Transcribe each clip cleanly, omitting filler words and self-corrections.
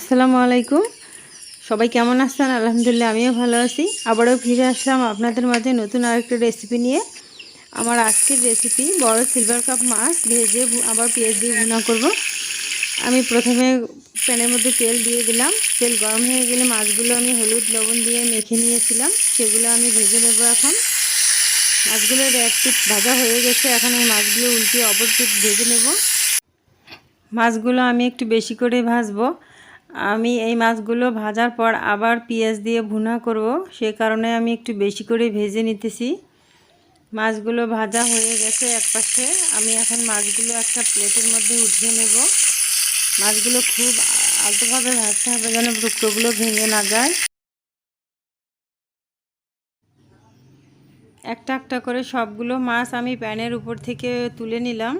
আসসালামু আলাইকুম। সবাই কেমন আছেন? আলহামদুলিল্লাহ আমিও ভালো আছি। আবারও ফিরে আসলাম আপনাদের মাঝে নতুন আরেকটা রেসিপি নিয়ে। আমার আজকের রেসিপি বড় সিলভার কাপ মাছ ভেজে আবার পেঁয়াজ দিয়ে ভুনা করব। আমি প্রথমে প্যানের মধ্যে তেল দিয়ে দিলাম। তেল গরম হয়ে গেলে মাছগুলো আমি হলুদ লবণ দিয়ে মেখে নিয়েছিলাম, সেগুলো আমি ভেজে নেব। এখন মাছগুলোর এক পিঠ ভাজা হয়ে গেছে, এখন আমি মাছগুলো উল্টিয়ে অপর পিঠ ভেজে নেব। মাছগুলো আমি একটু বেশি করে ভাজবো। আমি এই মাছগুলো ভাজার পর আবার পেঁয়াজ দিয়ে ভুনা করব, সে কারণে আমি একটু বেশি করে ভেজে নিতেছি। মাছগুলো ভাজা হয়ে গেছে এক পাশে, আমি এখন মাছগুলো একটা প্লেটের মধ্যে উঠিয়ে নেব। মাছগুলো খুব আলতোভাবে ভাজতে হবে যেন টুকরোগুলো ভেঙে না যায়। একটা একটা করে সবগুলো মাছ আমি প্যানের উপর থেকে তুলে নিলাম।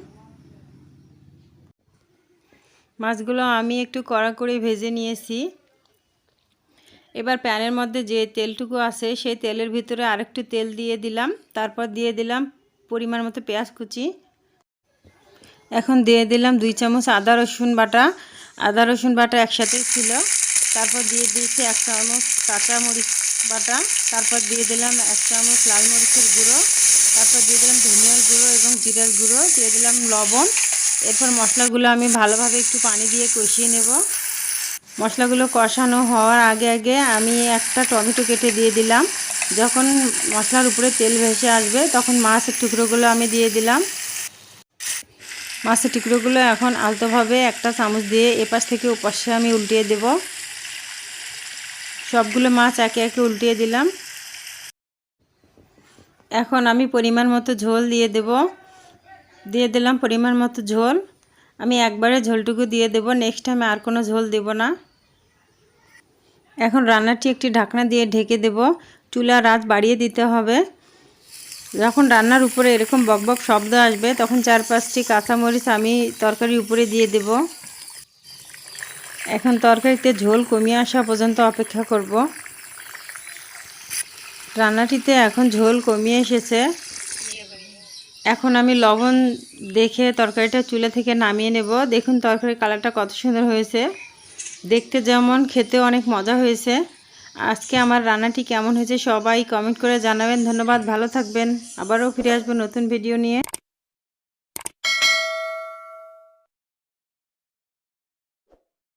মাছগুলো আমি একটু কড়া করে ভেজে নিয়েছি। এবার প্যানের মধ্যে যে তেলটুকু আছে সেই তেলের ভিতরে আরেকটু তেল দিয়ে দিলাম। তারপর দিয়ে দিলাম পরিমাণ মতো পেঁয়াজ কুচি। এখন দিয়ে দিলাম 2 চামচ আদা রসুন বাটা। আদা রসুন বাটা একসাথে ছিল। তারপর দিয়ে দিয়েছি 1 চামচ কাঁচা মরিচ বাটা। তারপর দিয়ে দিলাম 1 চামচ লাল মরিচের গুঁড়ো। তারপর দিয়ে দিলাম ধনিয়ার গুঁড়ো এবং জিরার গুঁড়ো, দিয়ে দিলাম লবণ। এরপর মশলাগুলো আমি ভালোভাবে একটু পানি দিয়ে কষিয়ে নেব। মশলাগুলো কষানো হওয়ার আগে আগে আমি একটা টমেটো কেটে দিয়ে দিলাম। যখন মশলার উপরে তেল ভেসে আসবে তখন মাছের টুকরোগুলো আমি দিয়ে দিলাম। মাছের টুকরোগুলো এখন আলতোভাবে একটা চামচ দিয়ে এপাশ থেকে ওপাশে আমি উল্টিয়ে দেব। সবগুলো মাছ একে একে উল্টিয়ে দিলাম। এখন আমি পরিমাণ মতো ঝোল দিয়ে দেব। দিয়ে দিলাম পরিমাণ মতো ঝোল। আমি একবারে ঝোলটুকু দিয়ে দেব, নেক্সট টাইমে আর কোনো ঝোল দেব না। এখন রান্নাটি একটি ঢাকনা দিয়ে ঢেকে দেব। চুলার আঁচ বাড়িয়ে দিতে হবে। যখন রান্নার উপরে এরকম বকবক শব্দ আসবে তখন 4-5টি কাঁচামরিচ আমি তরকারির উপরে দিয়ে দেব। এখন তরকারিতে ঝোল কমিয়ে আসা পর্যন্ত অপেক্ষা করব। রান্নাটিতে এখন ঝোল কমিয়ে এসেছে। এখন আমি লবণ দেখে তরকারিটা চুলা থেকে নামিয়ে নেব। দেখুন তরকারির কালারটা কত সুন্দর হয়েছে, দেখতে যেমন খেতেও অনেক মজা হয়েছে। আজকে আমার রান্নাটি কেমন হয়েছে সবাই কমেন্ট করে জানাবেন। ধন্যবাদ, ভালো থাকবেন। আবারও ফিরে আসবো নতুন ভিডিও নিয়ে।